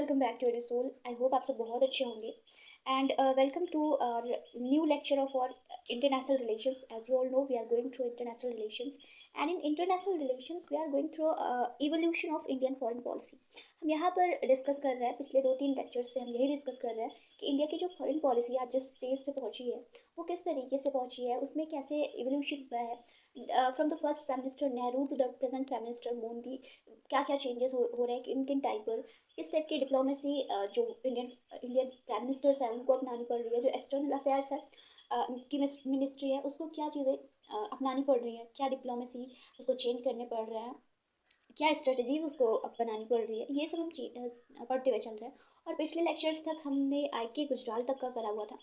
Welcome back to your soul. I hope आप सब बहुत अच्छे होंगे and welcome to new lecture of और international relations. As you all know we are going through international relations and in international relations we are going through evolution of Indian foreign policy. हम यहाँ पर discuss कर रहे हैं, पिछले 2-3 lecture से हम यही डिस्कस कर रहे हैं कि इंडिया की जो फॉरेन पॉलिसी आज जिस स्टेज पे पहुँची है वो किस तरीके से पहुँची है, उसमें कैसे इवोल्यूशन हुआ है from the first prime minister Nehru to the present prime minister Modi. क्या क्या चेंजेस हो रहे हैं, किन किन टाइप पर इस टाइप की डिप्लोमेसी जो इंडियन इंडियन प्राइम मिनिस्टर्स हैं उनको अपनानी पड़ रही है, जो एक्सटर्नल अफेयर्स है की मिनिस्ट्री है उसको क्या चीज़ें अपनानी पड़ रही हैं, क्या डिप्लोमेसी उसको चेंज करने पड़ रहे हैं, क्या स्ट्रेटजीज उसको बनानी पड़ रही है, ये सब हम पढ़ते हुए चल रहे हैं। और पिछले लेक्चर्स तक हमने आई के गुजराल तक का करा हुआ था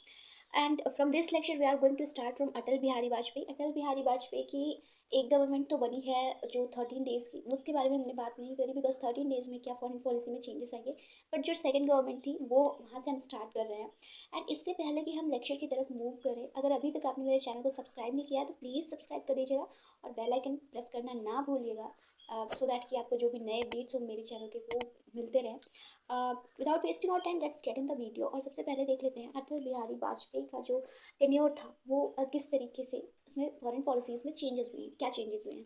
and from this lecture we are going to start from Atal Bihari Vajpayee. Atal Bihari Vajpayee की एक गवर्नमेंट तो बनी है जो 13 डेज़ की, उसके बारे में हमने बात नहीं करी बिकॉज 13 डेज़ में क्या फॉरेन पॉलिसी में चेंजेस आएंगे, बट जो सेकंड गवर्नमेंट थी वो वहाँ से हम स्टार्ट कर रहे हैं। एंड इससे पहले कि हम लेक्चर की तरफ मूव करें, अगर अभी तक आपने मेरे चैनल को सब्सक्राइब नहीं किया तो प्लीज़ सब्सक्राइब कर दीजिएगा और बेल आइकन प्रेस करना ना भूलिएगा सो दैट कि आपको जो भी नए अपडेट्स हो मेरे चैनल के वो मिलते रहें। Without wasting our time let's get in the video. और सबसे पहले देख लेते हैं अटल बिहारी वाजपेयी का जो टेन्योर था वो किस तरीके से उसमें फॉरेन पॉलिसीज़ में चेंजेस हुए, क्या चेंजेस हुए हैं।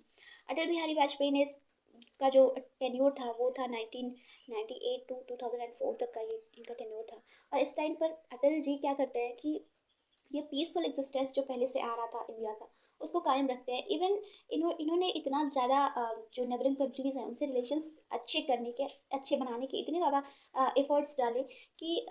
अटल बिहारी वाजपेयी ने का जो टेन्योर था वो था 1998 टू 2004 तक का ये इनका टेन्योर था। और इस टाइम पर अटल जी क्या करते हैं कि ये पीसफुल एग्जिस्टेंस जो पहले से आ रहा था इंडिया का उसको कायम रखते हैं। इवन इन्होंने इतना ज़्यादा जो नेबरिंग कंट्रीज़ हैं उनसे रिलेशंस अच्छे बनाने के इतने ज़्यादा एफर्ट्स डाले कि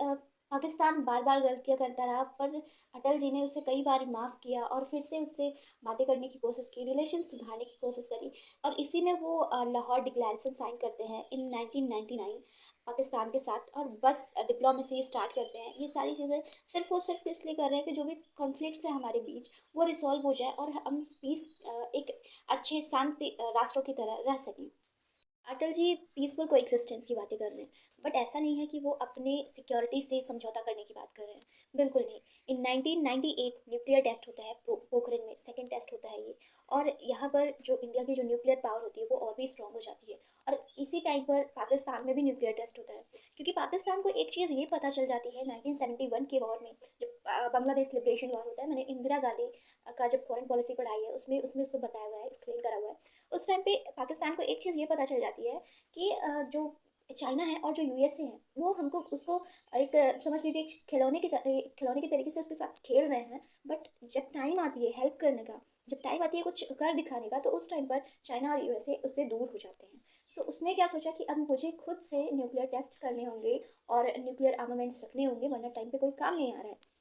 पाकिस्तान बार बार गलतियाँ करता रहा, पर अटल जी ने उसे कई बार माफ़ किया और फिर से उससे बातें करने की कोशिश की, रिलेशन सुधारने की कोशिश करी। और इसी में वो लाहौर डिक्लेरेशन साइन करते हैं इन 1999 पाकिस्तान के साथ, और बस डिप्लोमेसी स्टार्ट करते हैं। ये सारी चीज़ें सिर्फ और सिर्फ इसलिए कर रहे हैं कि जो भी कॉन्फ्लिक्ट्स है हमारे बीच वो रिसॉल्व हो जाए और हम पीस एक अच्छे शांति राष्ट्रों की तरह रह सकें। अटल जी पीसफुल को एक्सिस्टेंस की बातें कर रहे हैं, बट ऐसा नहीं है कि वो अपने सिक्योरिटी से समझौता करने की बात कर रहे हैं, बिल्कुल नहीं। इन 1998 न्यूक्लियर टेस्ट होता है पोखरण में, सेकंड टेस्ट होता है ये, और यहाँ पर जो इंडिया की जो न्यूक्लियर पावर होती है वो और भी स्ट्रॉन्ग हो जाती है। और इसी टाइम पर पाकिस्तान में भी न्यूक्लियर टेस्ट होता है, क्योंकि पाकिस्तान को एक चीज़ ये पता चल जाती है 1971 के वॉर में, जब बांग्लादेश लिबरेशन वॉर होता है। मैंने इंदिरा गांधी का जब फॉरेन पॉलिसी पढ़ाई है उसमें उसमें उसको बताया हुआ है, एक्सप्लेन करा हुआ है। उस टाइम पे पाकिस्तान को एक चीज़ ये पता चल जाती है कि जो चाइना है और जो यूएसए है वो हमको उसको एक समझ लीजिए एक खिलौने के तरीके से उसके साथ खेल रहे हैं। बट जब टाइम आती है हेल्प करने का, जब टाइम आती है कुछ कर दिखाने का, तो उस टाइम पर चाइना और यूएसए उससे दूर हो जाते हैं। सो उसने क्या सोचा कि अब मुझे खुद से न्यूक्लियर टेस्ट करने होंगे और न्यूक्लियर आर्मामेंट्स रखने होंगे, वरना टाइम पे कोई काम नहीं आ रहा है।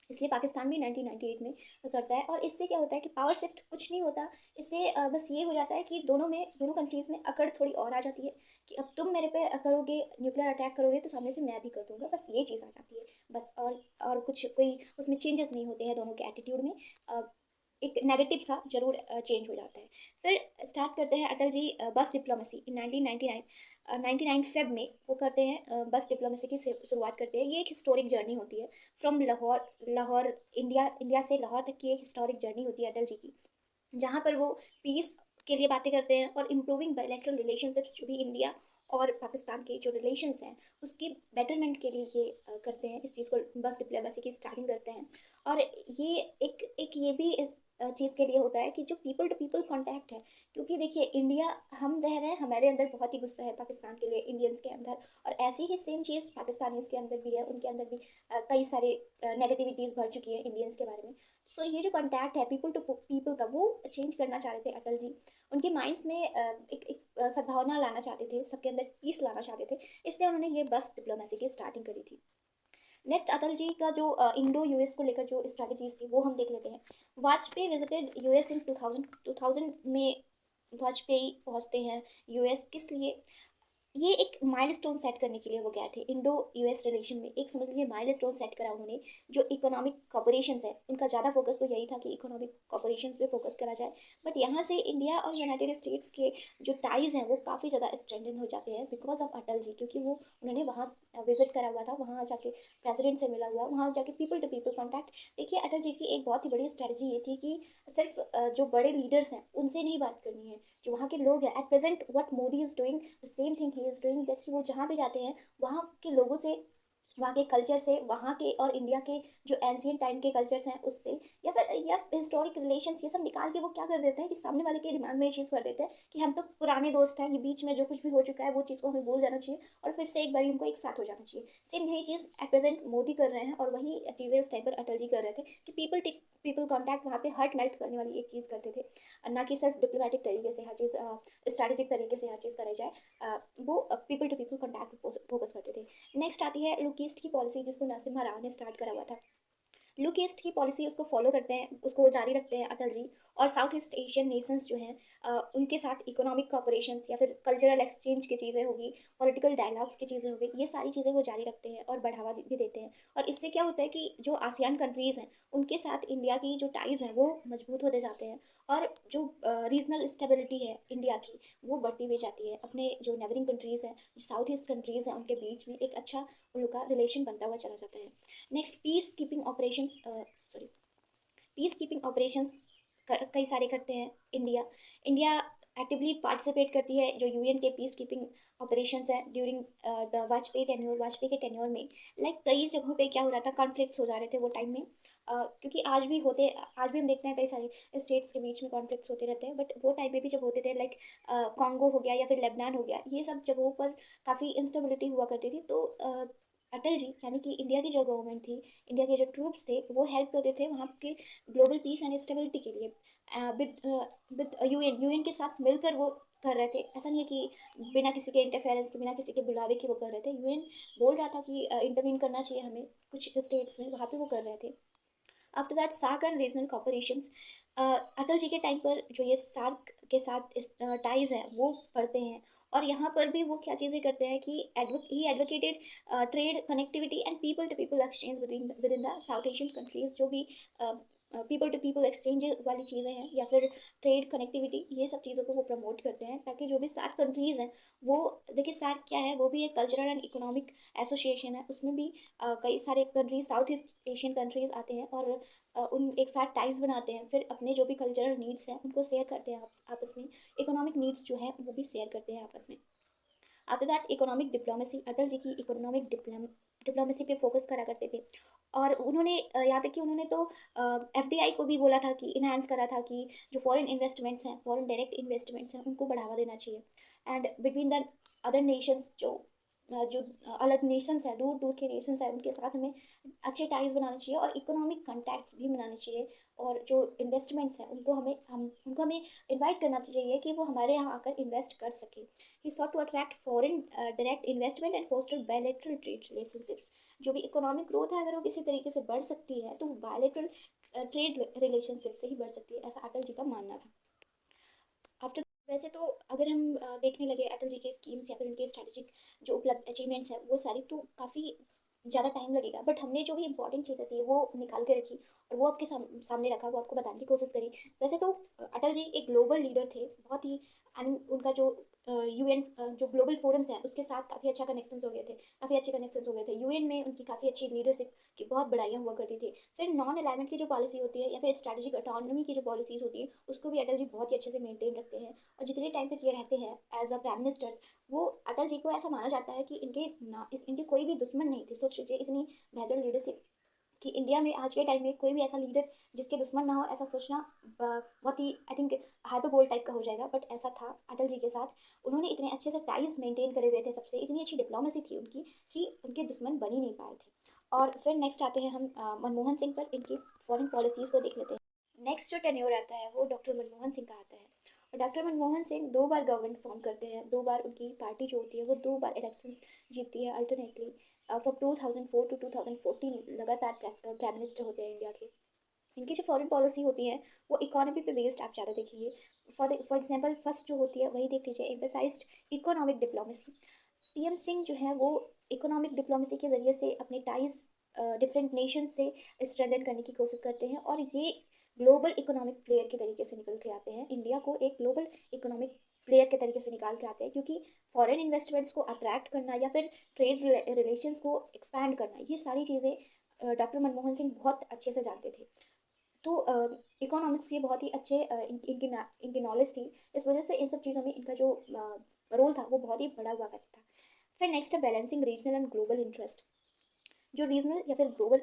इसलिए पाकिस्तान भी 1998 में करता है। और इससे क्या होता है कि पावर शिफ्ट कुछ नहीं होता, इससे बस ये हो जाता है कि दोनों कंट्रीज़ में अकड़ थोड़ी और आ जाती है कि अब तुम मेरे पे करोगे, न्यूक्लियर अटैक करोगे तो सामने से मैं भी कर दूंगा, बस ये चीज़ आ जाती है बस। और कुछ कोई उसमें चेंजेस नहीं होते हैं दोनों के एटीट्यूड में। एक नेगेटिव सा जरूर चेंज हो जाता है। फिर स्टार्ट करते हैं अटल जी बस डिप्लोमेसी इन 1999 फेब में वो करते हैं, बस डिप्लोमेसी की शुरुआत करते हैं। ये एक हिस्टोरिक जर्नी होती है फ्रॉम लाहौर इंडिया से लाहौर तक की एक हिस्टोरिक जर्नी होती है अटल जी की, जहाँ पर वो पीस के लिए बातें करते हैं और इम्प्रूविंग बायलैटरल रिलेशनशिप्स जो भी इंडिया और पाकिस्तान के जो रिलेशंस हैं उसकी बेटरमेंट के लिए ये करते हैं, इस चीज़ को बस डिप्लोमेसी की स्टार्टिंग करते हैं। और ये एक ये भी इस चीज़ के लिए होता है कि जो पीपल टू पीपल कांटेक्ट है, क्योंकि देखिए इंडिया हम रह रहे हैं, हमारे अंदर बहुत ही गुस्सा है पाकिस्तान के लिए इंडियंस के अंदर, और ऐसी ही सेम चीज़ पाकिस्तानीज़ के अंदर भी है, उनके अंदर भी कई सारे नेगेटिविटीज़ भर चुकी है इंडियंस के बारे में। सो ये जो कॉन्टैक्ट है पीपल टू पीपल का वो चेंज करना चाह रहे थे अटल जी। उनके माइंड्स में एक सद्भावना लाना चाहते थे, सबके अंदर पीस लाना चाहते थे, इसलिए उन्होंने ये बस डिप्लोमेसी की स्टार्टिंग करी थी। नेक्स्ट अटल जी का जो इंडो यूएस को लेकर जो स्ट्रैटेजीज थी वो हम देख लेते हैं। वाजपेयी विजिटेड यूएस इन 2000 में वाजपेयी पहुंचते हैं यूएस, किस लिए? ये एक माइलस्टोन सेट करने के लिए वो गए थे इंडो यूएस रिलेशन में, एक समझ लीजिए माइलस्टोन सेट करा उन्होंने। जो इकोनॉमिक कॉपरेशंस है उनका ज़्यादा फोकस तो यही था कि इकोनॉमिक कॉपरेशंस पे फोकस करा जाए, बट यहाँ से इंडिया और यूनाइटेड स्टेट्स के जो टाइज़ हैं वो काफ़ी ज़्यादा स्ट्रेंथन हो जाते हैं बिकॉज ऑफ अटल जी, क्योंकि वो उन्होंने वहाँ विजिट करा हुआ था, वहाँ जाके प्रेसिडेंट से मिला हुआ, वहाँ जाके पीपल टू पीपल कॉन्टैक्ट। देखिए अटल जी की एक बहुत ही बड़ी स्ट्रेटजी ये थी कि सिर्फ जो बड़े लीडर्स हैं उनसे नहीं बात करनी है, जो वहाँ के लोग हैं at present what Modi is doing the same thing he is doing that कि वो जहाँ भी जाते हैं वहाँ के लोगों से, वहाँ के कल्चर से, वहाँ के और इंडिया के जो एंशियंट टाइम के कल्चर्स हैं उससे, या हिस्टोरिक रिलेशंस, ये सब निकाल के वो क्या कर देते हैं कि सामने वाले के दिमाग में ये चीज़ कर देते हैं कि हम तो पुराने दोस्त हैं, ये बीच में जो कुछ भी हो चुका है वो चीज़ को हमें भूल जाना चाहिए और फिर से एक बार हमको एक साथ हो जाना चाहिए। सेम यही चीज़ एट प्रेजेंट मोदी कर रहे हैं और वही चीज़ें उस टाइम पर अटल जी कर रहे थे कि पीपल कॉन्टैक्ट वहाँ पे हर्ट मेल्ट करने वाली एक चीज़ करते थे, ना कि सिर्फ डिप्लोमेटिक तरीके से हर चीज़, स्ट्रैटेजिक तरीके से हर चीज़ कराई जाए। वो people to people contact focus करते थे। नेक्स्ट आती है लुक ईस्ट की पॉलिसी, जिसको नरसिम्हा राव ने स्टार्ट करा हुआ था। लुक ईस्ट की पॉलिसी उसको फॉलो करते हैं, उसको जारी रखते हैं अटल जी। और साउथ ईस्ट एशियन नेशंस जो हैं उनके साथ इकोनॉमिक कॉपरेशन या फिर कल्चरल एक्सचेंज की चीज़ें होगी, पॉलिटिकल डायलॉग्स की चीज़ें होगी, ये सारी चीज़ें वो जारी रखते हैं और बढ़ावा भी देते हैं। और इससे क्या होता है कि जो आसियान कंट्रीज़ हैं उनके साथ इंडिया की जो टाइज़ हैं वो मजबूत होते जाते हैं और जो रीजनल स्टेबिलिटी है इंडिया की वो बढ़ती हुई जाती है। अपने जो नेबरिंग कंट्रीज़ हैं, जो साउथ ईस्ट कंट्रीज़ हैं, उनके बीच में एक अच्छा उन लोग का रिलेशन बनता हुआ चला जाता है। नेक्स्ट पीस कीपिंग ऑपरेशंस कई सारे करते हैं इंडिया। इंडिया एक्टिवली पार्टिसिपेट करती है जो यूएन के पीस कीपिंग ऑपरेशंस हैं ड्यूरिंग द वाजपेयी के टेन्योर में। लाइक कई जगहों पे क्या हो रहा था, कॉन्फ्लिक्ट्स हो जा रहे थे वो टाइम में। क्योंकि आज भी हम देखते हैं कई सारे स्टेट्स के बीच में कॉन्फ्लिक्ट्स होते रहते हैं, बट वो टाइम पे भी जब होते थे लाइक कॉन्गो हो गया या फिर लेबनान हो गया, ये सब जगहों पर काफ़ी इंस्टेबिलिटी हुआ करती थी। तो अटल जी यानी कि इंडिया की जो गवर्नमेंट थी, इंडिया के जो ट्रूप्स थे, वो हेल्प करते थे वहाँ के ग्लोबल पीस एंड स्टेबिलिटी के लिए। विद यूएन के साथ मिलकर वो कर रहे थे। ऐसा नहीं है कि बिना किसी के इंटरफेरेंस के, बिना किसी के बुलावे के वो कर रहे थे। यूएन बोल रहा था कि इंटरवीन करना चाहिए हमें कुछ स्टेट्स में, वहाँ पे वो कर रहे थे। After that SAARC and regional cooperations, Atal ji के टाइम पर जो ये सार्क के साथ टाइज हैं वो बढ़ते हैं। और यहाँ पर भी वो क्या चीज़ें करते हैं कि he advocated trade connectivity and people to people exchange within the South Asian countries. जो भी पीपल टू पीपल एक्सचेंज वाली चीज़ें हैं या फिर ट्रेड कनेक्टिविटी, ये सब चीज़ों को वो प्रमोट करते हैं ताकि जो भी सार्क कंट्रीज़ हैं वो, देखिए सार्क क्या है, वो भी एक कल्चरल एंड इकोनॉमिक एसोसिएशन है। उसमें भी कई सारे countries, south East Asian countries आते हैं और उन एक साथ टाइज बनाते हैं, फिर अपने जो भी कल्चरल नीड्स हैं उनको शेयर करते हैं आपस में। इकोनॉमिक नीड्स जो हैं वो भी शेयर करते हैं आपस में। After that economic diplomacy, Atal ji की इकोनॉमिक डिप्लोमेसी पे फोकस करा करते थे। और उन्होंने यहाँ तक कि उन्होंने तो एफडीआई को भी बोला था कि इन्हांस करा था कि जो फॉरेन इन्वेस्टमेंट्स हैं, फॉरेन डायरेक्ट इन्वेस्टमेंट्स हैं, उनको बढ़ावा देना चाहिए। And between the other Nations, जो अलग नेशंस हैं, दूर दूर के नेशंस हैं, उनके साथ हमें अच्छे टाइज बनाने चाहिए और इकोनॉमिक कॉन्टैक्ट्स भी बनाने चाहिए। और जो इन्वेस्टमेंट्स हैं उनको हमें इन्वाइट करना चाहिए कि वो हमारे यहाँ आकर इन्वेस्ट कर सके। ही sought to attract foreign direct investment and foster bilateral trade relationships। जो भी इकोनॉमिक ग्रोथ है अगर वो किसी तरीके से बढ़ सकती है तो बायलेटरल ट्रेड रिलेशनशिप से ही बढ़ सकती है, ऐसा अटल जी का मानना था। आफ्टर, वैसे तो अगर हम देखने लगे अटल जी के स्कीम्स या फिर उनके स्ट्रेटेजिक जो उपलब्ध अचीवमेंट्स हैं वो सारी, तो काफ़ी ज़्यादा टाइम लगेगा, बट हमने जो भी इंपॉर्टेंट चीज़ें थी वो निकाल के रखी और वो आपके सामने रखा, वो आपको बताने की कोशिश करी। वैसे तो अटल जी एक ग्लोबल लीडर थे, बहुत ही उनका जो यूएन जो ग्लोबल फोरम्स हैं उसके साथ काफ़ी अच्छा कनेक्शन हो गए थे, काफ़ी अच्छे कनेक्शन हो गए थे। यूएन में उनकी काफ़ी अच्छी लीडरशिप की बहुत बढ़ाइयाँ हुआ करती थी। फिर नॉन अलाइनमेंट की जो पॉलिसी होती है या फिर स्ट्रेटेजिक ऑटोनॉमी की जो पॉलिसीज होती है उसको भी अटल जी बहुत ही अच्छे से मेंटेन रखते हैं। और जितने टाइम तक ये रहते हैं एज अ प्राइम मिनिस्टर, वो अटल जी को ऐसा माना जाता है कि इनके कोई भी दुश्मन नहीं थे। सोच लीजिए इतनी बेहतर लीडरशिप कि इंडिया में आज के टाइम में कोई भी ऐसा लीडर जिसके दुश्मन ना हो, ऐसा सोचना बहुत ही आई थिंक हाइपरबोल टाइप का हो जाएगा, बट ऐसा था अटल जी के साथ। उन्होंने इतने अच्छे से टाइज मेंटेन करे हुए थे सबसे, इतनी अच्छी डिप्लोमेसी थी उनकी कि उनके दुश्मन बन ही नहीं पाए थे। और फिर नेक्स्ट आते हैं हम मनमोहन सिंह पर, इनकी फॉरेन पॉलिसीज़ को देख लेते हैं। नेक्स्ट जो टेन्योर आता है वो डॉक्टर मनमोहन सिंह का आता है। और डॉक्टर मनमोहन सिंह 2 बार गवर्नमेंट फॉर्म करते हैं, 2 बार उनकी पार्टी जो होती है वो 2 बार इलेक्शंस जीतती है अल्टरनेटली। फ्रॉम 2004 टू 2014 लगातार प्राइम मिनिस्टर होते हैं इंडिया के। इनकी जो फॉरेन पॉलिसी होती है वो इकोनॉमी पे बेस्ड आप ज़्यादा देखेंगे। फॉर एग्जांपल फर्स्ट जो होती है वही देख लीजिए, emphasised economic diplomacy. PM Singh जो है वो इकोनॉमिक डिप्लोमेसी के ज़रिए से अपने टाइज डिफरेंट नेशन से स्ट्रेंथन करने की कोशिश करते हैं और ये ग्लोबल इकोनॉमिक प्लेयर के तरीके से निकल के आते हैं। इंडिया को एक ग्लोबल इकोनॉमिक प्लेयर के तरीके से निकाल के आते हैं, क्योंकि फॉरेन इन्वेस्टमेंट्स को अट्रैक्ट करना या फिर ट्रेड रिलेशंस को एक्सपैंड करना, ये सारी चीज़ें डॉक्टर मनमोहन सिंह बहुत अच्छे से जानते थे। तो इकोनॉमिक्स के बहुत ही अच्छे इनकी नॉलेज थी। इस वजह से इन सब चीज़ों में इनका जो रोल था वो बहुत ही बड़ा हुआ करता था। फिर नेक्स्ट है balancing regional and global interest. जो रीजनल या फिर ग्लोबल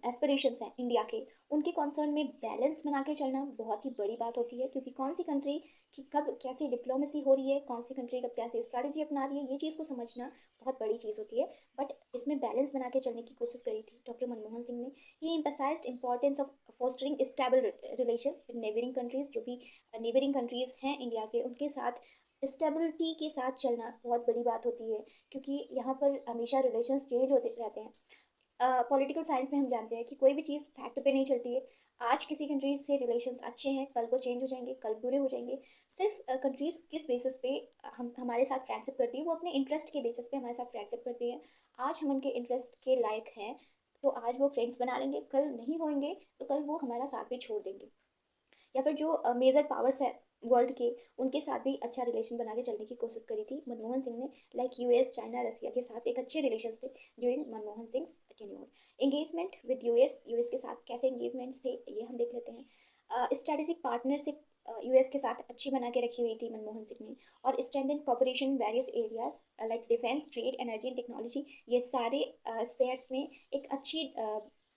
एस्पिरेशंस हैं इंडिया के, उनके कॉन्सर्न में बैलेंस बना के चलना बहुत ही बड़ी बात होती है, क्योंकि कौन सी कंट्री की कब कैसी डिप्लोमेसी हो रही है, कौन सी कंट्री कब कैसी स्ट्रैटेजी अपना रही है, ये चीज़ को समझना बहुत बड़ी चीज़ होती है। बट इसमें बैलेंस बना के चलने की कोशिश करी थी डॉक्टर मनमोहन सिंह ने। He emphasized importance of fostering stable relations with neighbouring countries. जो भी नेबरिंग कंट्रीज हैं इंडिया के, उनके साथ स्टेबिलिटी के साथ चलना बहुत बड़ी बात होती है, क्योंकि यहाँ पर हमेशा रिलेशंस चेंज होते रहते हैं। पॉलिटिकल साइंस में हम जानते हैं कि कोई भी चीज़ फैक्ट पे नहीं चलती है। आज किसी कंट्री से रिलेशंस अच्छे हैं, कल को चेंज हो जाएंगे, कल बुरे हो जाएंगे। सिर्फ कंट्रीज किस बेसिस पे हम हमारे साथ फ्रेंडशिप करती है, वो अपने इंटरेस्ट के बेसिस पे हमारे साथ फ्रेंडशिप करती है। आज हम उनके इंटरेस्ट के लायक हैं तो आज वो फ्रेंड्स बना लेंगे, कल नहीं होंगे तो कल वो हमारा साथ भी छोड़ देंगे। या फिर जो मेजर पावर्स है वर्ल्ड के, उनके साथ भी अच्छा रिलेशन बना के चलने की कोशिश करी थी मनमोहन सिंह ने। लाइक यूएस, चाइना, रसिया के साथ एक अच्छे रिलेशन थे during Manmohan Singh tenure. Engagement with US के साथ कैसे एंगेजमेंट्स थे ये हम देख लेते हैं। स्ट्रेटेजिक पार्टनरशिप यूएस के साथ अच्छी बना के रखी हुई थी मनमोहन सिंह ने। और strengthen cooperation various areas like defence, trade, energy and technology, ये सारे स्पेयर्स में एक अच्छी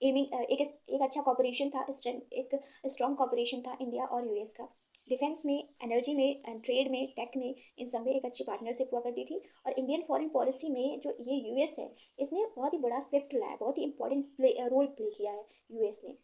एमिंग एक अच्छा कॉपरेशन था, एक स्ट्रॉन्ग कॉपरेशन था इंडिया और यूएस का। डिफेंस में, एनर्जी में एंड ट्रेड में, टेक में, इन सब में एक अच्छी पार्टनरशिप हुआ करती थी। और इंडियन फॉरेन पॉलिसी में जो ये यूएस है, इसने बहुत ही बड़ा शिफ्ट लाया, बहुत ही इंपॉर्टेंट रोल प्ले किया है यूएस ने।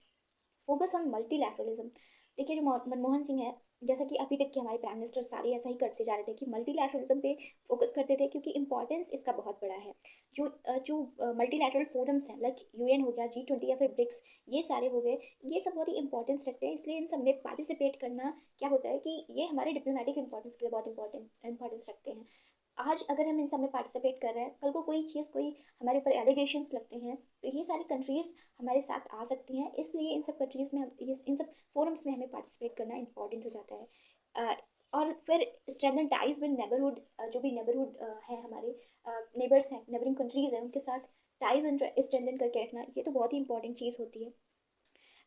Focus on multilateralism. देखिए जो मनमोहन सिंह है, जैसा कि अभी तक के हमारे प्राइम मिनिस्टर सारे ऐसा ही करते जा रहे थे कि मल्टीलैटरलिज्म पे फोकस करते थे, क्योंकि इंपॉर्टेंस इसका बहुत बड़ा है। जो मल्टीलैटरल फोरम्स हैं, लाइक यूएन हो गया, G20 या फिर ब्रिक्स, ये सारे हो गए, ये सब बहुत ही इंपॉर्टेंस रखते हैं। इसलिए इन सब में पार्टिसिपेट करना क्या होता है कि ये हमारे डिप्लोमेटिक इंपॉर्टेंस के लिए बहुत इंपॉर्टेंस रखते हैं। आज अगर हम इन सब में पार्टिसिपेट कर रहे हैं, कल को कोई चीज़, कोई हमारे ऊपर एलिगेशंस लगते हैं, तो ये सारी कंट्रीज़ हमारे साथ आ सकती हैं। इसलिए इन सब कंट्रीज़ में इन सब फोरम्स में हमें पार्टिसिपेट करना इंपॉर्टेंट हो जाता है। और फिर स्ट्रेंथन टाइज विद नेबरहुड। जो भी नेबरहुड है हमारे नेबर्स हैं, नेबरिंग कंट्रीज़ हैं, उनके साथ टाइज स्ट्रेंथन करके रखना, ये तो बहुत ही इंपॉर्टेंट चीज़ होती है,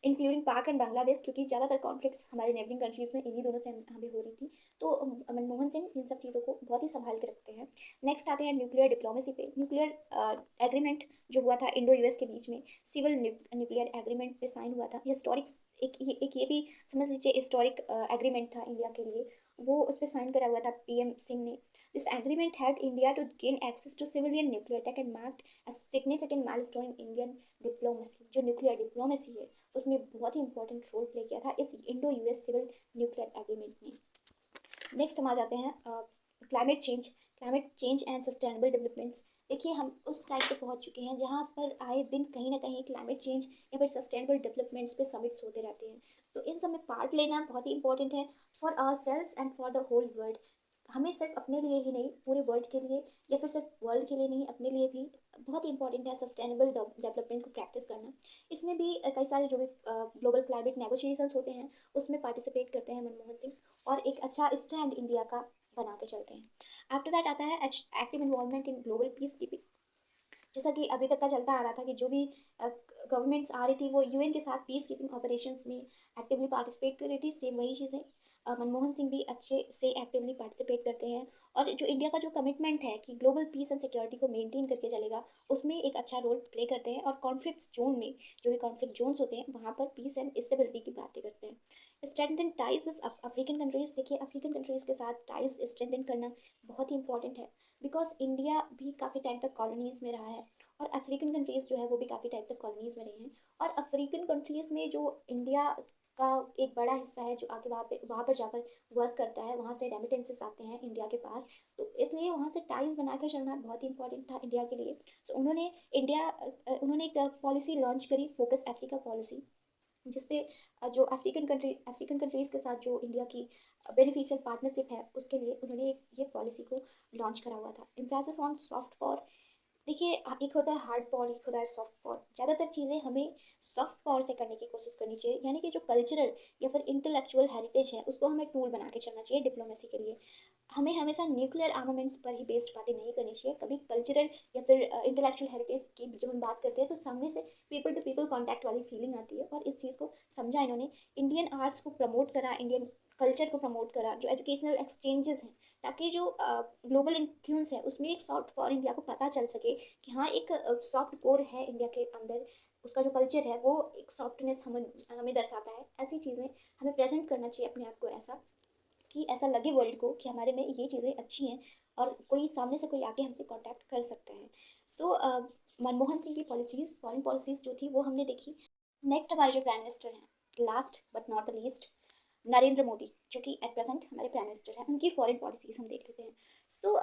इंक्लूडिंग पाक एंड बांग्लादेश, क्योंकि ज़्यादातर कॉन्फ्लिक्ट्स हमारे नेबरिंग कंट्रीज़ में इन्हीं दोनों से हमें हो रही थी। तो मनमोहन सिंह इन सब चीज़ों को बहुत ही संभाल के रखते हैं। नेक्स्ट आते हैं न्यूक्लियर डिप्लोमेसी पे। न्यूक्लियर एग्रीमेंट जो हुआ था इंडो यूएस के बीच में, सिविल न्यूक्लियर एग्रीमेंट पे साइन हुआ था। हिस्टोरिक एक ये भी समझ लीजिए हिस्टोरिक एग्रीमेंट था इंडिया के लिए। वो उस पर साइन करा हुआ था पीएम सिंह ने। This agreement had India to gain access to civilian nuclear tech and marked a significant milestone in Indian diplomacy. जो न्यूक्लियर डिप्लोमेसी है, उसमें बहुत ही इंपॉर्टेंट रोल प्ले किया था इस Indo US civil nuclear agreement ने। नेक्स्ट हम आ जाते हैं climate change and sustainable developments. देखिए हम उस टाइम पे पहुंच चुके हैं जहां पर आए दिन कहीं ना कहीं क्लाइमेट चेंज या फिर सस्टेनेबल डेवलपमेंट्स पे समिट्स होते रहते हैं। तो इन सब में पार्ट लेना बहुत ही इंपॉर्टेंट है for ourselves and for the whole world. हमें सिर्फ अपने लिए ही नहीं, पूरे वर्ल्ड के लिए, या फिर सिर्फ वर्ल्ड के लिए नहीं, अपने लिए भी बहुत इंपॉर्टेंट है सस्टेनेबल डेवलपमेंट को प्रैक्टिस करना। इसमें भी कई सारे जो भी ग्लोबल क्लाइमेट नेगोशिएशंस होते हैं, उसमें पार्टिसिपेट करते हैं मनमोहन सिंह, और एक अच्छा स्टैंड इंडिया का बना के चलते हैं। आफ्टर दैट आता है active involvement in global peace keeping. जैसा कि अभी तक का चलता आ रहा था कि जो भी गवर्नमेंट्स आ रही थी वो यूएन के साथ पीस कीपिंग ऑपरेशंस में एक्टिवली पार्टिसिपेट कर रही थी। सेम वही चीज़ें मनमोहन सिंह भी अच्छे से एक्टिवली पार्टिसिपेट करते हैं। और जो इंडिया का जो कमिटमेंट है कि ग्लोबल पीस एंड सिक्योरिटी को मेंटेन करके चलेगा, उसमें एक अच्छा रोल प्ले करते हैं। और कॉन्फ्लिक्ट जोन में, जो भी कॉन्फ्लिक्ट जोन्स होते हैं, वहाँ पर पीस एंड स्टेबिलिटी की बातें करते हैं। Strengthen ties with African countries. देखिए अफ्रीकन कंट्रीज़ के साथ टाइज स्ट्रेंथन करना बहुत ही इंपॉर्टेंट है, बिकॉज इंडिया भी काफ़ी टाइम तक कॉलोनीज़ में रहा है, और अफ्रीकन कंट्रीज़ जो है वो भी काफ़ी टाइम तक कॉलोनीज़ में रही हैं। और अफ्रीकन कंट्रीज़ में जो इंडिया का एक बड़ा हिस्सा है जो आके वहाँ पर जाकर वर्क करता है, वहाँ से रेमिटेंसेस आते हैं इंडिया के पास, तो इसलिए वहाँ से टाइज बना कर चलना बहुत ही इंपॉर्टेंट था इंडिया के लिए। तो उन्होंने एक पॉलिसी लॉन्च करी, फोकस अफ्रीका पॉलिसी, जिसपे जो अफ्रीकन कंट्रीज़ के साथ जो इंडिया की बेनिफिशियल पार्टनरशिप है, उसके लिए उन्होंने ये पॉलिसी को लॉन्च करा हुआ था। Emphasis on soft power. देखिए एक होता है हार्ड पावर, एक होता है सॉफ्ट पावर। ज़्यादातर चीज़ें हमें सॉफ्ट पावर से करने की कोशिश करनी चाहिए, यानी कि जो कल्चरल या फिर इंटेलेक्चुअल हेरिटेज है, उसको हमें टूल बना के चलना चाहिए डिप्लोमेसी के लिए। हमें हमेशा न्यूक्लियर आर्मामेंट्स पर ही बेस्ड बातें नहीं करनी चाहिए। कभी कल्चरल या फिर इंटेलेक्चुअल हेरिटेज की जब हम बात करते हैं, तो सामने से पीपल टू पीपल कॉन्टैक्ट वाली फीलिंग आती है, और इस चीज़ को समझा इन्होंने। इंडियन आर्ट्स को प्रमोट करा, इंडियन कल्चर को प्रमोट करा, जो एजुकेशनल एक्सचेंजेस हैं, ताकि जो ग्लोबल इन्फ्लुएंस है उसमें एक सॉफ्ट कोर इंडिया को पता चल सके कि हाँ एक सॉफ्ट कोर है इंडिया के अंदर, उसका जो कल्चर है वो एक सॉफ्टनेस हमें हमें दर्शाता है। ऐसी चीज़ें हमें प्रेजेंट करना चाहिए अपने आप को ऐसा कि ऐसा लगे वर्ल्ड को कि हमारे में ये चीज़ें अच्छी हैं और कोई सामने से कोई आके हमसे कांटेक्ट कर सकता है। सो मनमोहन सिंह की पॉलिसीज़, फॉरेन पॉलिसीज़ जो थी वो हमने देखी। नेक्स्ट हमारे जो प्राइम मिनिस्टर हैं, last but not the least, Narendra Modi, जो कि एट प्रेजेंट हमारे प्राइम मिनिस्टर हैं, उनकी फॉरेन पॉलिसीज़ हम देख लेते हैं। सो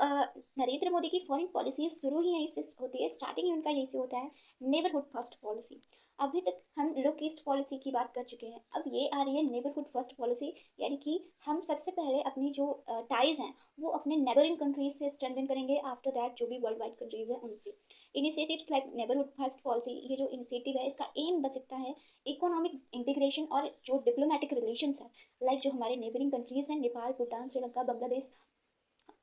नरेंद्र मोदी की फॉरेन पॉलिसीज़ शुरू ही यहीं से होती है, स्टार्टिंग ही उनका यहीं से होता है, नेबरहुड फर्स्ट पॉलिसी। अभी तक हम लुक ईस्ट पॉलिसी की बात कर चुके हैं, अब ये आ रही है नेबरहुड फर्स्ट पॉलिसी, यानी कि हम सबसे पहले अपनी जो टाइज हैं वो अपने नेबरिंग कंट्रीज से स्ट्रेंथन करेंगे, आफ्टर दैट जो भी वर्ल्ड वाइड कंट्रीज हैं उनसे। Initiatives like neighbourhood first policy, ये जो इनिशिएटिव है इसका एम बच सकता है इकोनॉमिक इंटीग्रेशन और जो डिप्लोमेटिक रिलेशंस है, लाइक जो हमारे नेबरिंग कंट्रीज हैं Nepal, Bhutan, Sri Lanka, Bangladesh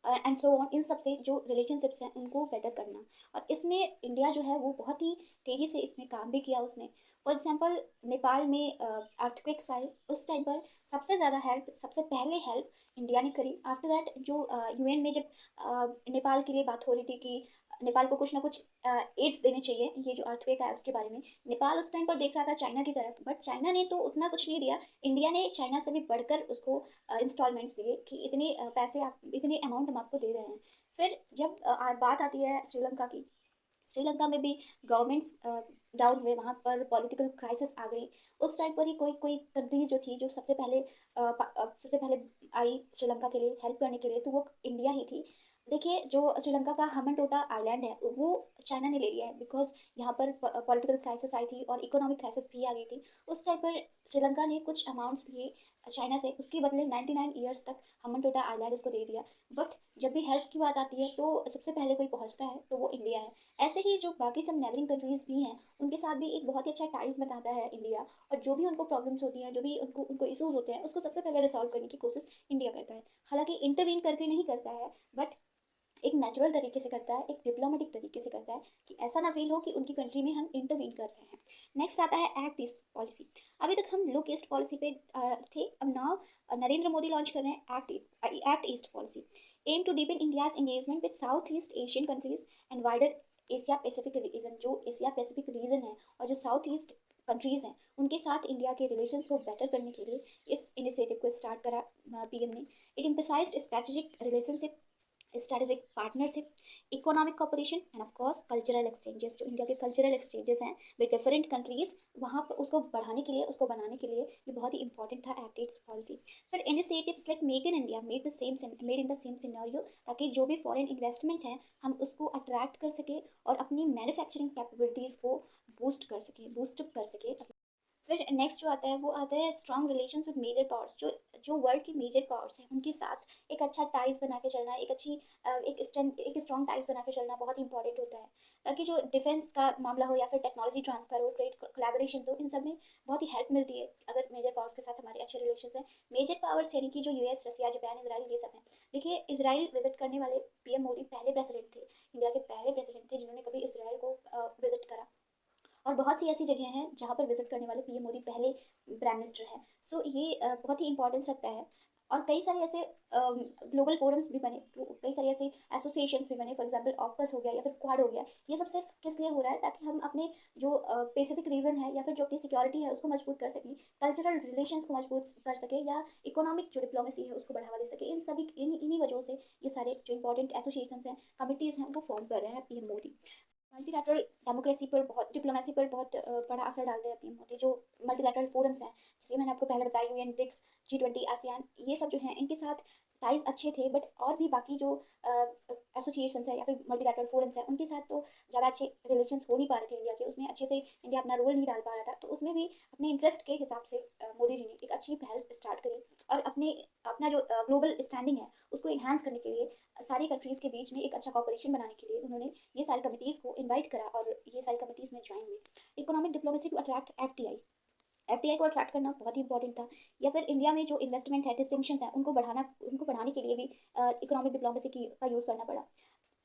and so on, इन सब से जो रिलेशनशिप्स हैं उनको बेटर करना। और इसमें इंडिया जो है वो बहुत ही तेज़ी से इसमें काम भी किया उसने। फॉर एग्जांपल नेपाल में अर्थक्वेक्स आए उस टाइम पर सबसे ज़्यादा हेल्प, सबसे पहले हेल्प इंडिया ने करी। आफ्टर दैट जो यूएन में जब नेपाल के लिए बात हो रही थी कि नेपाल को कुछ ना कुछ एड्स देने चाहिए, ये जो अर्थक्वेक आया उसके बारे में, नेपाल उस टाइम पर देख रहा था चाइना की तरफ, बट चाइना ने तो उतना कुछ नहीं दिया। इंडिया ने चाइना से भी बढ़कर उसको इंस्टॉलमेंट्स दिए कि इतने पैसे आप, इतने अमाउंट हम आपको दे रहे हैं। फिर जब बात आती है श्रीलंका की, श्रीलंका में भी गवर्नमेंट्स डाउन हुए, वहाँ पर पॉलिटिकल क्राइसिस आ गई। उस टाइम पर ही कोई कोई कंट्री जो थी जो सबसे पहले आई श्रीलंका के लिए हेल्प करने के लिए, तो वो इंडिया ही थी। देखिए जो श्रीलंका का हमनटोटा आइलैंड है वो चाइना ने ले लिया है, बिकॉज यहाँ पर पॉलिटिकल क्राइसिस आई थी और इकोनॉमिक क्राइसिस भी आ गई थी। उस टाइम पर श्रीलंका ने कुछ अमाउंट्स लिए चाइना से, उसके बदले 99 ईयर्स तक हमनटोटा आइलैंड उसको दे दिया। बट जब भी हेल्प की बात आती है तो सबसे पहले कोई पहुँचता है तो वो इंडिया है। ऐसे ही जो बाकी सब नेबरिंग कंट्रीज़ भी हैं उनके साथ भी एक बहुत ही अच्छा टाइज बनाता है इंडिया, और जो भी उनको प्रॉब्लम्स होती हैं, जो भी उनको उनको इशूज़ होते हैं, उसको सबसे पहले रिसॉल्व करने की कोशिश इंडिया करता है। हालांकि इंटरवीन करके नहीं करता है, बट एक नेचुरल तरीके से करता है, एक डिप्लोमेटिक तरीके से करता है कि ऐसा ना फील हो कि उनकी कंट्री में हम इंटरवीन कर रहे हैं। नेक्स्ट आता है एक्ट ईस्ट पॉलिसी। अभी तक हम लुक ईस्ट पॉलिसी पे थे, अब नाउ नरेंद्र मोदी लॉन्च कर रहे हैं Act East Policy. Aim to deepen India's engagement with South East Asian countries and wider Asia Pacific region. जो एशिया पैसिफिक रीजन है और जो साउथ ईस्ट कंट्रीज़ हैं उनके साथ इंडिया के रिलेशंस को बेटर करने के लिए इस इनिशिएटिव को स्टार्ट करा पीएम ने। It emphasized strategic relationship, strategic partnership, economic cooperation and of course cultural exchanges. जो इंडिया के कल्चरल एक्सचेंजेस हैं विद डिफरेंट कंट्रीज, वहाँ पर उसको बढ़ाने के लिए, उसको बनाने के लिए ये बहुत ही इंपॉर्टेंट था एक्ट ईस्ट पॉलिसी। फिर initiatives like make in India, made in the same scenario, ताकि जो भी फॉरेन इन्वेस्टमेंट है हम उसको अट्रैक्ट कर सके और अपनी मैन्युफैक्चरिंग कैपेबिलिटीज़ को बूस्टअप कर सके। फिर नेक्स्ट जो आता है वो आता है strong relations with major powers. जो जो वर्ल्ड की मेजर पावर्स हैं उनके साथ एक अच्छा टाइज बना के चलना, एक स्ट्रॉन्ग टाइज बना के चलना बहुत ही इंपॉर्टेंट होता है, ताकि जो डिफेंस का मामला हो या फिर टेक्नोलॉजी ट्रांसफर हो, ट्रेड कोलैबोरेशन हो, इन सब में बहुत ही हेल्प मिलती है अगर मेजर पावर्स के साथ हमारे अच्छे रिलेशन हैं। मेजर पावर्स यानी कि जो यूएस, रसिया, जापान, इसराइल, ये सब हैं। देखिए इसराइल विजिट करने वाले पीएम मोदी पहले प्रेसिडेंट थे, इंडिया के पहले प्रेसिडेंट थे जिन्होंने कभी इसराइल को विजिट करा। और बहुत सी ऐसी जगह हैं जहाँ पर विजिट करने वाले पीएम मोदी पहले प्राइम मिनिस्टर हैं। सो ये बहुत ही इंपॉर्टेंस रखता है। और कई सारे ऐसे ग्लोबल फोरम्स भी बने, कई सारे ऐसे एसोसिएशंस भी बने, फॉर एग्जांपल ऑकस हो गया या फिर क्वाड हो गया। ये सब सिर्फ किस लिए हो रहा है, ताकि हम अपने जो पैसिफिक रीजन है या फिर जो अपनी सिक्योरिटी है उसको मजबूत कर सकें, कल्चरल रिलेशंस को मजबूत कर सके, या इकोनॉमिक जो डिप्लोमेसी है उसको बढ़ावा दे सके। इन्हीं वजहों से ये सारे जो इंपॉर्टेंट एसोसिएशंस हैं, कमिटीज़ हैं, वो फॉर्म कर रहे हैं पीएम मोदी। मल्टीलैटरल डेमोक्रेसी पर बहुत, डिप्लोमेसी पर बहुत बड़ा असर डालते हैं पीएम मोदी। जो मल्टीलैटरल फोरम्स हैं, जैसे मैंने आपको पहले बताया, यूएन, ब्रिक्स, G20, आसियान, ये सब जो हैं इनके साथ टाइज अच्छे थे, बट और भी बाकी जो एसोसिएशंस है या फिर मल्टीलैटरल फोरम्स हैं उनके साथ तो ज़्यादा अच्छे रिलेशंस हो नहीं पा रहे थे इंडिया के, उसमें अच्छे से इंडिया अपना रोल नहीं डाल पा रहा था। तो उसमें भी अपने इंटरेस्ट के हिसाब से मोदी जी ने एक अच्छी पहल स्टार्ट करी, और अपना जो ग्लोबल स्टैंडिंग है उसको इन्हांस करने के लिए, सारी कंट्रीज़ के बीच में एक अच्छा कॉपरेशन बनाने के लिए उन्होंने ये सारी कमिटीज़ को इनवाइट करा और ये सारी कमिटीज़ में ज्वाइन हुए। Economic diplomacy to attract FDI को अट्रैक्ट करना बहुत ही इंपॉर्टेंट था। या फिर इंडिया में जो इन्वेस्टमेंट है, डिस्टिंक्शंस हैं, उनको बढ़ाने के लिए भी इकोनॉमिक डिप्लोमेसी का यूज़ करना पड़ा।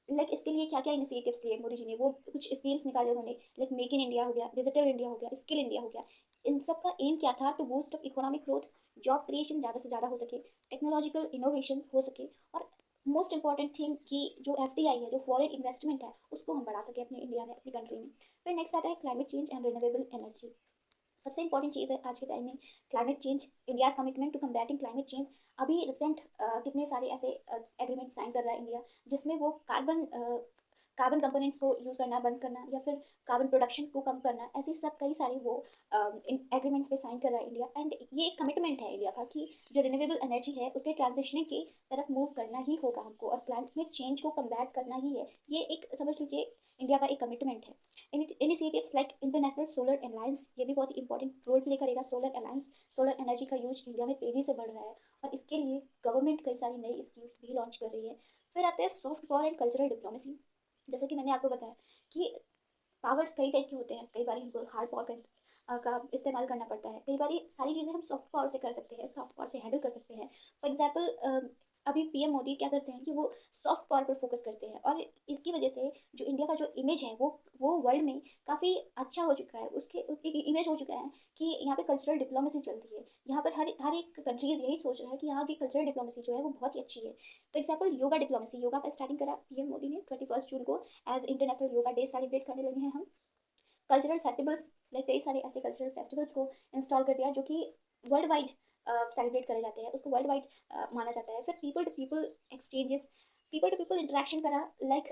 लाइक इसके लिए क्या क्या इनिशिएटिव्स लिए मोदी जी ने, वो कुछ स्कीम्स निकाले उन्होंने, लाइक मेक इन इंडिया हो गया, डिजिटल इंडिया हो गया, स्किल इंडिया हो गया। इन सब का एम क्या था, to boost of economic growth, job creation ज़्यादा से ज़्यादा हो सके, टेक्नोलॉजिकल इनोवेशन हो सके, और मोस्ट इंपॉर्टेंट थिंग कि जो FDI है, जो फॉरेन इन्वेस्टमेंट है, उसको हम बढ़ा सकें अपने इंडिया में, अपनी कंट्री में। फिर नेक्स्ट आता है climate change and renewable energy. सबसे इंपॉर्टेंट चीज़ है आज के टाइम में climate change, India's commitment to combating climate change. अभी रिसेंट कितने सारे ऐसे एग्रीमेंट साइन कर रहा है इंडिया, जिसमें वो कार्बन कंपोनेंट्स को यूज़ करना बंद करना, या फिर कार्बन प्रोडक्शन को कम करना, ऐसी सब कई सारे वो इन एग्रीमेंट्स पे साइन कर रहा है इंडिया। एंड ये एक कमिटमेंट है इंडिया का कि जो रिन्यूएबल एनर्जी है उसके ट्रांजिशनिंग की तरफ मूव करना ही होगा हमको, और क्लाइमेट चेंज को कम्बैट करना ही है। ये एक समझ लीजिए इंडिया का एक कमिटमेंट है। Initiatives like international solar alliance, ये भी बहुत ही इंपॉर्टेंट रोल प्ले करेगा। सोलर अलायंस, सोलर एनर्जी का यूज इंडिया में तेज़ी से बढ़ रहा है, और इसके लिए गवर्नमेंट कई सारी नई स्कीम्स भी लॉन्च कर रही है। फिर आते हैं soft power and cultural diplomacy. जैसे कि मैंने आपको बताया कि पावर्स कई टाइप के होते हैं, कई बार हमको हार्ड पावर का इस्तेमाल करना पड़ता है, कई बार सारी चीज़ें हम सॉफ्ट पावर से कर सकते हैं, सॉफ्ट पावर से हैंडल कर सकते हैं। फॉर एग्जाम्पल अभी PM मोदी क्या करते हैं कि वो सॉफ्ट पावर पर फोकस करते हैं, और इसकी वजह से जो इंडिया का जो इमेज है वो वर्ल्ड में काफ़ी अच्छा हो चुका है। उसकी इमेज हो चुका है कि यहाँ पे कल्चरल डिप्लोमेसी चलती है। यहाँ पर हर एक कंट्रीज यही सोच रहा है कि यहाँ की कल्चरल डिप्लोमेसी जो है वो बहुत ही अच्छी है। For example yoga diplomacy, yoga का स्टार्टिंग करा PM मोदी ने 21 जून को, as international yoga day celebrate करने लगे हैं हम। कल्चरल फेस्टिवल्स, लाइक कई सारे ऐसे कल्चरल फेस्टिवल्स को इंस्टॉल कर दिया जो कि वर्ल्ड वाइड सेलिब्रेट करे जाते हैं, उसको वर्ल्ड वाइड माना जाता है। फिर people to people exchanges, people to people interaction करा, लाइक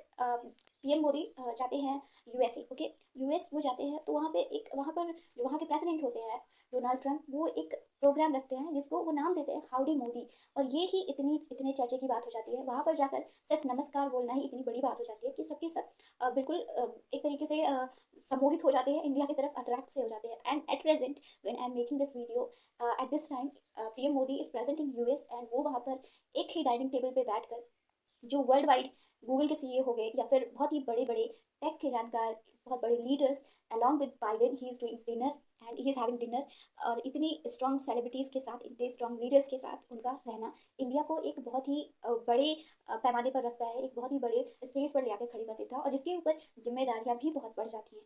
PM मोदी जाते हैं USA, ओके, US वो जाते हैं, तो वहाँ पे एक, वहाँ पर जो वहाँ के प्रेसिडेंट होते हैं डोनाल्ड ट्रंप, वो एक प्रोग्राम रखते हैं जिसको वो नाम देते हैं हाउडी मोदी। और ये ही इतने चर्चे की बात हो जाती है, वहाँ पर जाकर सिर्फ नमस्कार बोलना ही इतनी बड़ी बात हो जाती है कि सबके सब बिल्कुल एक तरीके से सम्मोहित हो जाते हैं, इंडिया की तरफ अट्रैक्ट से हो जाते हैं। And at present when I am making this video, at this time PM Modi is present in US, and वो वहाँ पर एक ही डाइनिंग टेबल पे बैठकर जो वर्ल्ड वाइड गूगल के CEO हो गए, या फिर बहुत ही बड़े बड़े टेक के जानकार, बहुत बड़े leaders, along with Biden he is doing dinner, and he is having dinner. और इतनी स्ट्रॉन्ग सेलिब्रिटीज़ के साथ, इतने स्ट्रॉन्ग लीडर्स के साथ उनका रहना इंडिया को एक बहुत ही बड़े पैमाने पर रखता है, एक बहुत ही बड़े स्टेज पर ले आकर खड़ी कर देता है, और जिसके ऊपर जिम्मेदारियां भी बहुत बढ़ जाती हैं।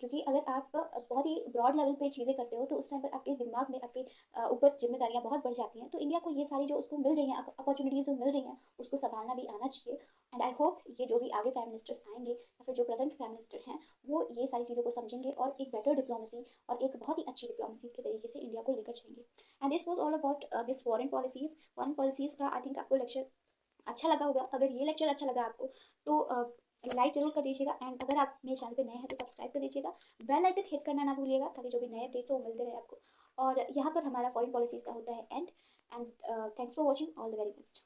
क्योंकि अगर आप बहुत ही ब्रॉड लेवल पे चीज़ें करते हो, तो उस टाइम पर आपके दिमाग में, आपके ऊपर जिम्मेदारियां बहुत बढ़ जाती हैं। तो इंडिया को ये सारी जो उसको मिल रही हैं अपॉर्चुनिटीज़ जो मिल रही हैं, उसको संभालना भी आना चाहिए। एंड आई होप ये जो भी आगे प्राइम मिनिस्टर्स आएंगे, या फिर जो प्रेजेंट प्राइम मिनिस्टर हैं, वो ये सारी चीज़ों को समझेंगे, और एक बेटर डिप्लोमेसी और एक बहुत ही अच्छी डिप्लोमेसी के तरीके से इंडिया को लेकर जाएंगे। And this was all about this foreign policies का। आई थिंक आपको लेक्चर अच्छा लगा होगा। अगर ये लेक्चर अच्छा लगा आपको, तो लाइक जरूर कर दीजिएगा, एंड अगर आप मेरे चैनल पे नए हैं तो सब्सक्राइब कर दीजिएगा, बेल आइकन हिट करना ना भूलिएगा, ताकि जो भी नए अपडेट्स हो वो मिलते रहे आपको। और यहाँ पर हमारा फॉरेन पॉलिसीज़ का होता है and thanks for watching, all the very best.